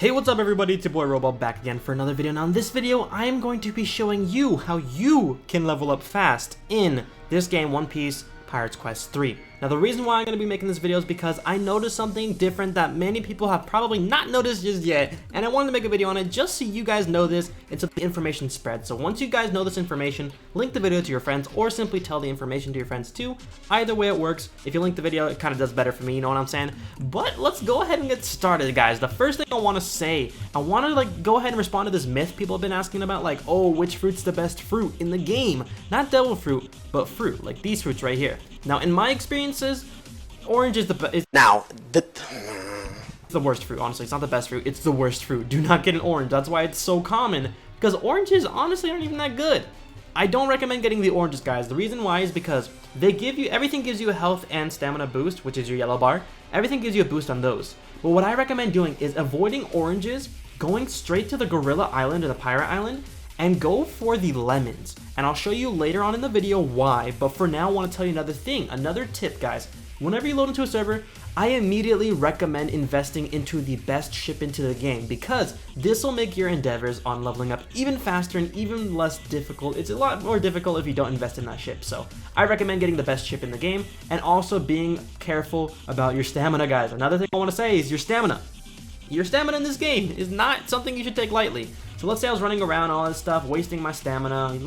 Hey, what's up everybody, it's your boy Roball back again for another video. Now in this video, I am going to be showing you how you can level up fast in this game, One Piece Pirates Quest 3. Now the reason why I'm going to be making this video is because I noticed something different that many people have probably not noticed just yet, and I wanted to make a video on it just so you guys know this and so the information spreads. So once you guys know this information, link the video to your friends or simply tell the information to your friends too. Either way it works. If you link the video, it kind of does better for me, you know what I'm saying? But let's go ahead and get started, guys. The first thing I want to say, I want to go ahead and respond to this myth people have been asking about, like, oh, which fruit's the best fruit in the game? Not devil fruit, but fruit, like these fruits right here. Now, in my experiences, orange is the best. It's the worst fruit, honestly. It's not the best fruit. It's the worst fruit. Do not get an orange. That's why it's so common, because oranges honestly aren't even that good. I don't recommend getting the oranges, guys. The reason why is because they give you, everything gives you a health and stamina boost, which is your yellow bar. Everything gives you a boost on those. But what I recommend doing is avoiding oranges, going straight to the Gorilla Island or the Pirate Island, and go for the lemons. And I'll show you later on in the video why, but for now I want to tell you another thing, another tip, guys. Whenever you load into a server, I immediately recommend investing into the best ship into the game, because this will make your endeavors on leveling up even faster and even less difficult. It's a lot more difficult if you don't invest in that ship. So I recommend getting the best ship in the game and also being careful about your stamina, guys. Another thing I want to say is your stamina. Your stamina in this game is not something you should take lightly. So let's say I was running around all this stuff, wasting my stamina.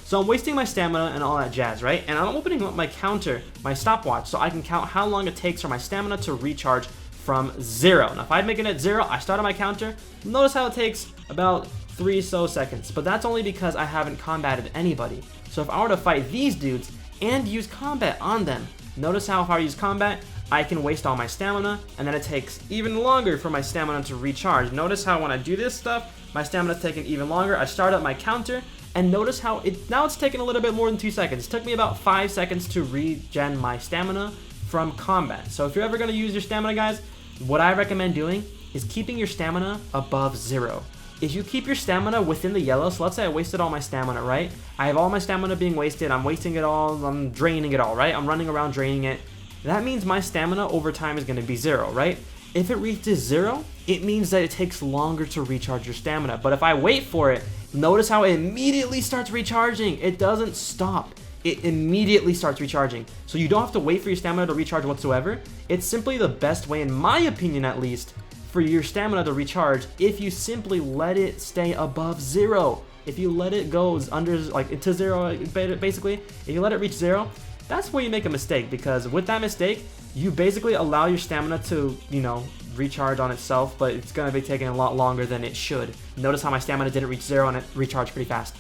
So I'm wasting my stamina and all that jazz, right? And I'm opening up my counter, my stopwatch, so I can count how long it takes for my stamina to recharge from 0. Now if I make it at 0, I start on my counter. Notice how it takes about 3 seconds, but that's only because I haven't combated anybody. So if I were to fight these dudes and use combat on them, notice how if I use combat, I can waste all my stamina, and then it takes even longer for my stamina to recharge. Notice how when I do this stuff, my stamina is taking even longer. I start up my counter, and notice how now it's taking a little bit more than 2 seconds. It took me about 5 seconds to regen my stamina from combat. So if you're ever going to use your stamina, guys, what I recommend doing is keeping your stamina above 0. If you keep your stamina within the yellow, so let's say I wasted all my stamina, right? I have all my stamina being wasted, I'm wasting it all, I'm draining it all, right? I'm running around draining it. That means my stamina over time is going to be 0, right? If it reaches 0, it means that it takes longer to recharge your stamina. But if I wait for it, notice how it immediately starts recharging. It doesn't stop. It immediately starts recharging. So you don't have to wait for your stamina to recharge whatsoever. It's simply the best way, in my opinion at least, for your stamina to recharge if you simply let it stay above 0. If you let it go under, like, into 0, basically, if you let it reach 0, that's where you make a mistake, because with that mistake, you basically allow your stamina to, recharge on itself, but it's going to be taking a lot longer than it should. Notice how my stamina didn't reach 0 and it recharged pretty fast.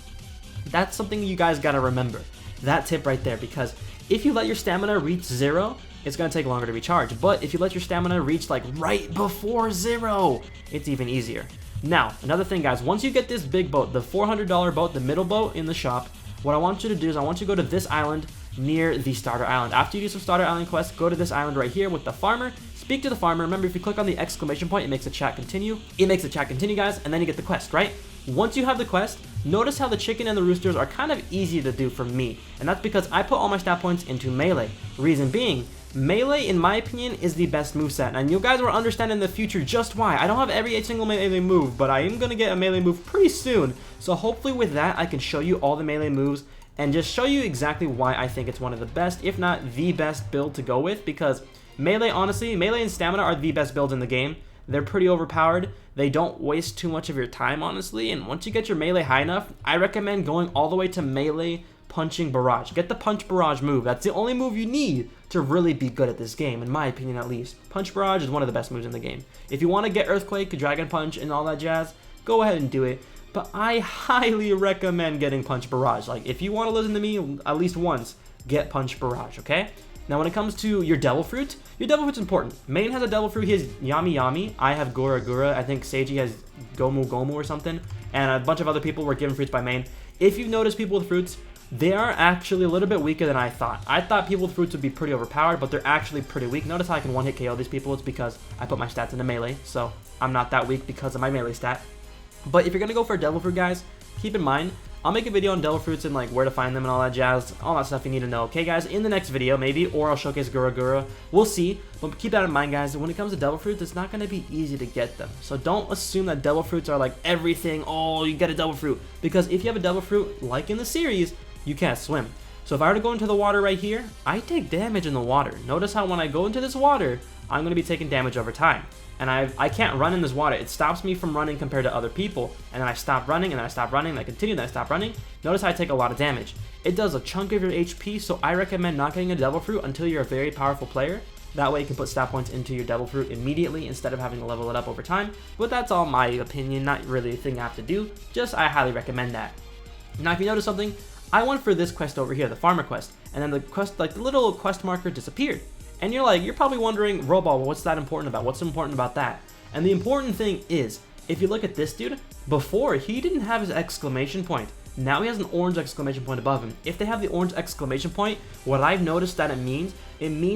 That's something you guys got to remember. That tip right there, because if you let your stamina reach 0, it's going to take longer to recharge. But if you let your stamina reach like right before 0, it's even easier. Now, another thing, guys, once you get this big boat, the $400 boat, the middle boat in the shop, what I want you to do is I want you to go to this island near the starter island. After you do some starter island quests, go to this island right here with the farmer. Speak to the farmer. Remember, if you click on the exclamation point, it makes the chat continue. It makes the chat continue, guys, and then you get the quest, right? Once you have the quest, notice how the chicken and the roosters are kind of easy to do for me, and that's because I put all my stat points into melee. Reason being, melee, in my opinion, is the best moveset, and you guys will understand in the future just why. I don't have every single melee move, but I am going to get a melee move pretty soon, so hopefully with that, I can show you all the melee moves and just show you exactly why I think it's one of the best, if not the best build to go with, because melee, honestly, melee and stamina are the best builds in the game. They're pretty overpowered. They don't waste too much of your time, honestly, and once you get your melee high enough, I recommend going all the way to melee punching barrage. Get the punch barrage move. That's the only move you need to really be good at this game, in my opinion at least. Punch barrage is one of the best moves in the game. If you want to get earthquake, dragon punch, and all that jazz, go ahead and do it. But I highly recommend getting punch barrage. Like, if you want to listen to me at least once, get punch barrage, okay? Now, when it comes to your devil fruit's important. Main has a devil fruit. He has Yami Yami. I have Gura Gura. I think Seiji has Gomu Gomu or something. And a bunch of other people were given fruits by main. If you've noticed people with fruits, they are actually a little bit weaker than I thought. I thought people with fruits would be pretty overpowered, but they're actually pretty weak. Notice how I can one-hit KO these people. It's because I put my stats into melee, so I'm not that weak because of my melee stat. But if you're going to go for a devil fruit, guys, keep in mind, I'll make a video on devil fruits and like where to find them and all that jazz, all that stuff you need to know, okay guys, in the next video maybe, or I'll showcase Gura Gura, we'll see. But keep that in mind guys, when it comes to devil fruits, it's not going to be easy to get them. So don't assume that devil fruits are like everything, oh you get a devil fruit, because if you have a devil fruit like in the series, you can't swim. So if I were to go into the water right here, I take damage in the water. Notice how when I go into this water, I'm going to be taking damage over time. And I can't run in this water. It stops me from running compared to other people. And then I stop running, and then I stop running, and I continue, then I stop running. Notice how I take a lot of damage. It does a chunk of your HP, so I recommend not getting a devil fruit until you're a very powerful player. That way you can put stat points into your devil fruit immediately instead of having to level it up over time. But that's all my opinion, not really a thing I have to do. Just I highly recommend that. Now if you notice something, I went for this quest over here, the farmer quest, and then the quest, like the little quest marker disappeared. And you're probably wondering, Roball, what's that important about? What's important about that? And the important thing is, if you look at this dude, before he didn't have his exclamation point. Now he has an orange exclamation point above him. If they have the orange exclamation point, what I've noticed that it means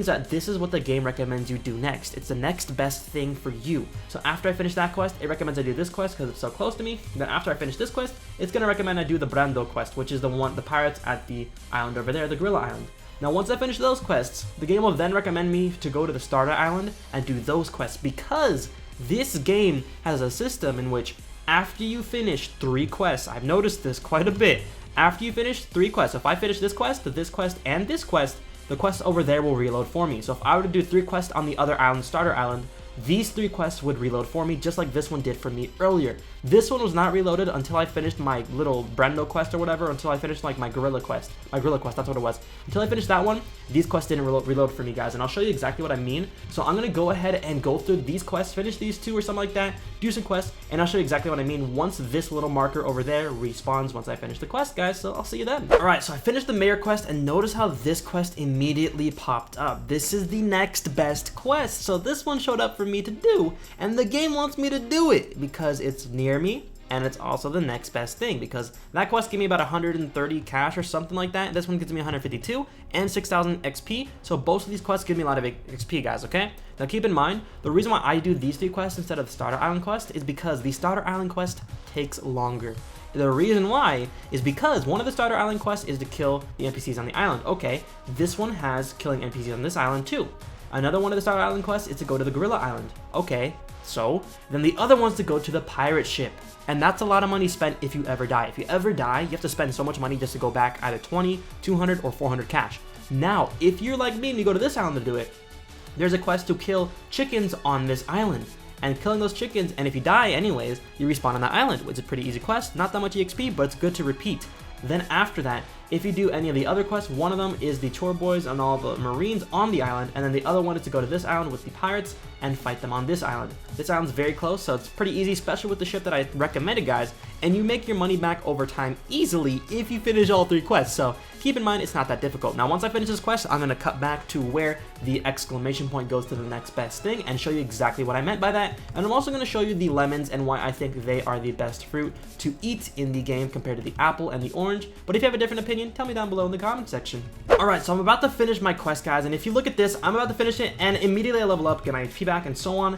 that this is what the game recommends you do next. It's the next best thing for you. So after I finish that quest, it recommends I do this quest because it's so close to me. Then after I finish this quest, it's going to recommend I do the Brando quest, which is the pirates at the island over there, the Gorilla Island. Now once I finish those quests, the game will then recommend me to go to the starter island and do those quests, because this game has a system in which after you finish 3 quests, I've noticed this quite a bit, after you finish 3 quests, if I finish this quest, and this quest, the quest over there will reload for me. So if I were to do 3 quests on the other island, starter island, these 3 quests would reload for me, just like this one did for me earlier. This one was not reloaded until I finished my little Brendo quest or whatever, until I finished like my gorilla quest, that's what it was. Until I finished that one, these quests didn't reload for me guys, and I'll show you exactly what I mean. So I'm gonna go ahead and go through these quests, finish these 2 or something like that, do some quests, and I'll show you exactly what I mean once this little marker over there respawns once I finish the quest guys, so I'll see you then. Alright, so I finished the mayor quest, and notice how this quest immediately popped up. This is the next best quest, so this one showed up for me to do, and the game wants me to do it because it's near me, and it's also the next best thing, because that quest gave me about 130 cash or something like that. This one gives me 152 and 6,000 XP, so both of these quests give me a lot of XP guys, okay? Now keep in mind, the reason why I do these 3 quests instead of the starter island quest is because the starter island quest takes longer. The reason why is because one of the starter island quests is to kill the NPCs on the island. Okay, this one has killing NPCs on this island too. Another one of the starter island quests is to go to the Gorilla Island. Okay, so then the other one's to go to the pirate ship. And that's a lot of money spent if you ever die. If you ever die, you have to spend so much money just to go back, either 20, 200, or 400 cash. Now, if you're like me and you go to this island to do it, there's a quest to kill chickens on this island. And killing those chickens, and if you die anyways, you respawn on that island, which is a pretty easy quest, not that much EXP, but it's good to repeat. Then after that, if you do any of the other quests, one of them is the chore boys and all the marines on the island, and then the other one is to go to this island with the pirates and fight them on this island. This island's very close, so it's pretty easy, especially with the ship that I recommended guys, and you make your money back over time easily if you finish all 3 quests, so keep in mind it's not that difficult. Now once I finish this quest, I'm going to cut back to where the exclamation point goes to the next best thing and show you exactly what I meant by that, and I'm also going to show you the lemons and why I think they are the best fruit to eat in the game compared to the apple and the orange. But if you have a different opinion, tell me down below in the comment section. Alright, so I'm about to finish my quest guys, and if you look at this, I'm about to finish it and immediately I level up, get my HP back and so on.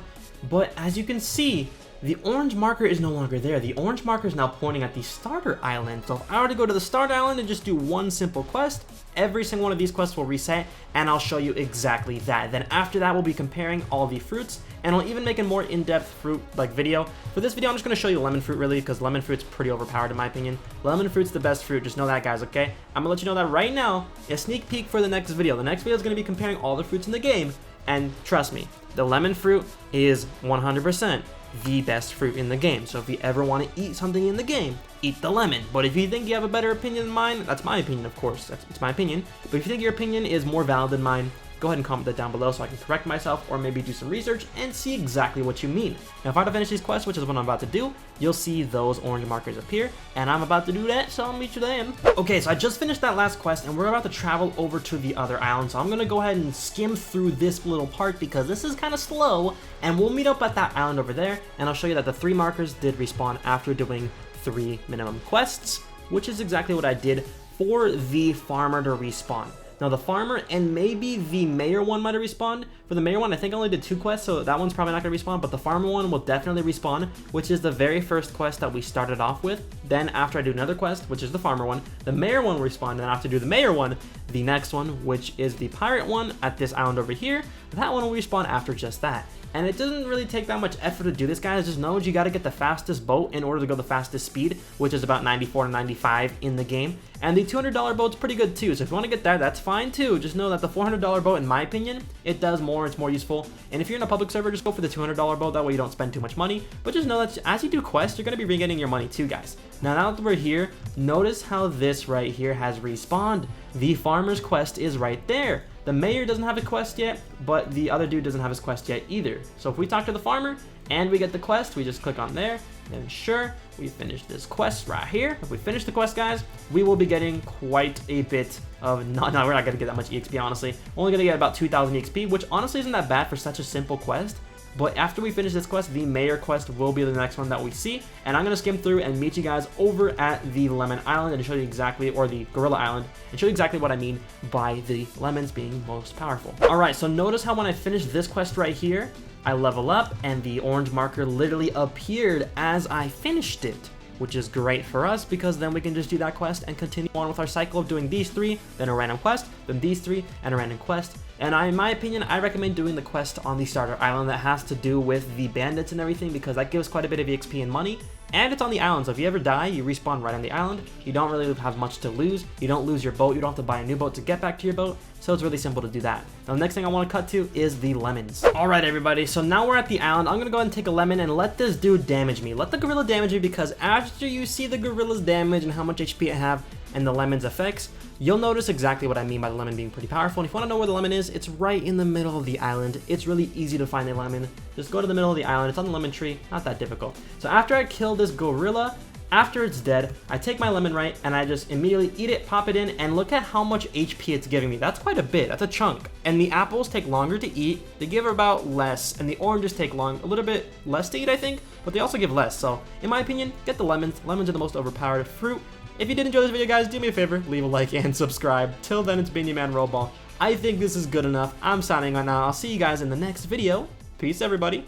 But as you can see, the orange marker is no longer there. The orange marker is now pointing at the starter island. So if I were to go to the starter island and just do one simple quest, every single one of these quests will reset, and I'll show you exactly that. Then after that, we'll be comparing all the fruits, and I'll even make a more in-depth fruit video. For this video, I'm just going to show you lemon fruit really, because lemon fruit's pretty overpowered in my opinion. Lemon fruit's the best fruit, just know that guys, okay? I'm going to let you know that right now, a sneak peek for the next video. The next video is going to be comparing all the fruits in the game, and trust me, the lemon fruit is 100% the best fruit in the game. So if you ever want to eat something in the game, eat the lemon. But if you think you have a better opinion than mine, that's my opinion, of course. It's my opinion. But if you think your opinion is more valid than mine, go ahead and comment that down below so I can correct myself, or maybe do some research and see exactly what you mean. Now if I finish these quests, which is what I'm about to do, you'll see those orange markers appear, and I'm about to do that, so I'll meet you then. Okay, so I just finished that last quest, and we're about to travel over to the other island, so I'm gonna go ahead and skim through this little part because this is kind of slow, and we'll meet up at that island over there, and I'll show you that the 3 markers did respawn after doing 3 minimum quests, which is exactly what I did for the farmer to respawn. Now the farmer and maybe the mayor one might have respawned. For the mayor one, I think I only did 2 quests, so that one's probably not going to respawn, but the farmer one will definitely respawn, which is the very first quest that we started off with. Then after I do another quest, which is the farmer one, the mayor one will respawn, and then after I do the mayor one, the next one, which is the pirate one at this island over here, that one will respawn after just that. And it doesn't really take that much effort to do this, guys. Just know you got to get the fastest boat in order to go the fastest speed, which is about 94 to 95 in the game. And the $200 boat's pretty good too, so if you want to get that, that's fine too. Just know that the $400 boat, in my opinion, it does more, it's more useful. And if you're in a public server, just go for the $200 boat, that way you don't spend too much money. But just know that as you do quests, you're going to be re-getting your money too, guys. Now that we're here, notice how this right here has respawned. The farmer's quest is right there. The mayor doesn't have a quest yet, but the other dude doesn't have his quest yet either. So if we talk to the farmer and we get the quest, we just click on there, and sure, we finish this quest right here. If we finish the quest, guys, we will be getting quite a bit of, no, we're not gonna get that much EXP, honestly. We're only gonna get about 2,000 EXP, which honestly isn't that bad for such a simple quest. But after we finish this quest, the mayor quest will be the next one that we see. And I'm going to skim through and meet you guys over at the Lemon Island and show you exactly, or the Gorilla Island, and show you exactly what I mean by the lemons being most powerful. Alright, so notice how when I finish this quest right here, I level up and the orange marker literally appeared as I finished it, which is great for us because then we can just do that quest and continue on with our cycle of doing these 3, then a random quest, then these 3, and a random quest. And in my opinion, I recommend doing the quest on the starter island that has to do with the bandits and everything because that gives quite a bit of EXP and money. And it's on the island, so if you ever die, you respawn right on the island. You don't really have much to lose. You don't lose your boat. You don't have to buy a new boat to get back to your boat. So it's really simple to do that. Now the next thing I want to cut to is the lemons. Alright everybody, so now we're at the island. I'm going to go ahead and take a lemon and let this dude damage me. Let the gorilla damage me because after you see the gorilla's damage and how much HP it have and the lemon's effects, you'll notice exactly what I mean by the lemon being pretty powerful. And if you want to know where the lemon is, it's right in the middle of the island. It's really easy to find a lemon. Just go to the middle of the island. It's on the lemon tree. Not that difficult. So after I kill this gorilla, after it's dead, I take my lemon right and I just immediately eat it, pop it in, and look at how much HP it's giving me. That's quite a bit. That's a chunk. And the apples take longer to eat. They give about less, and the oranges take a little bit less to eat, I think, but they also give less. So in my opinion, get the lemons. Lemons are the most overpowered fruit. If you did enjoy this video, guys, do me a favor, leave a like and subscribe. Till then, it's been your man Roball. I think this is good enough. I'm signing on now. I'll see you guys in the next video. Peace, everybody.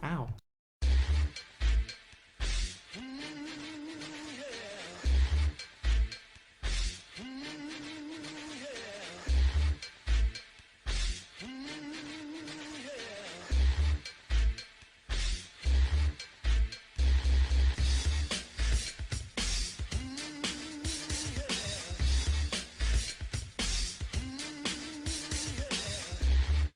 Ow.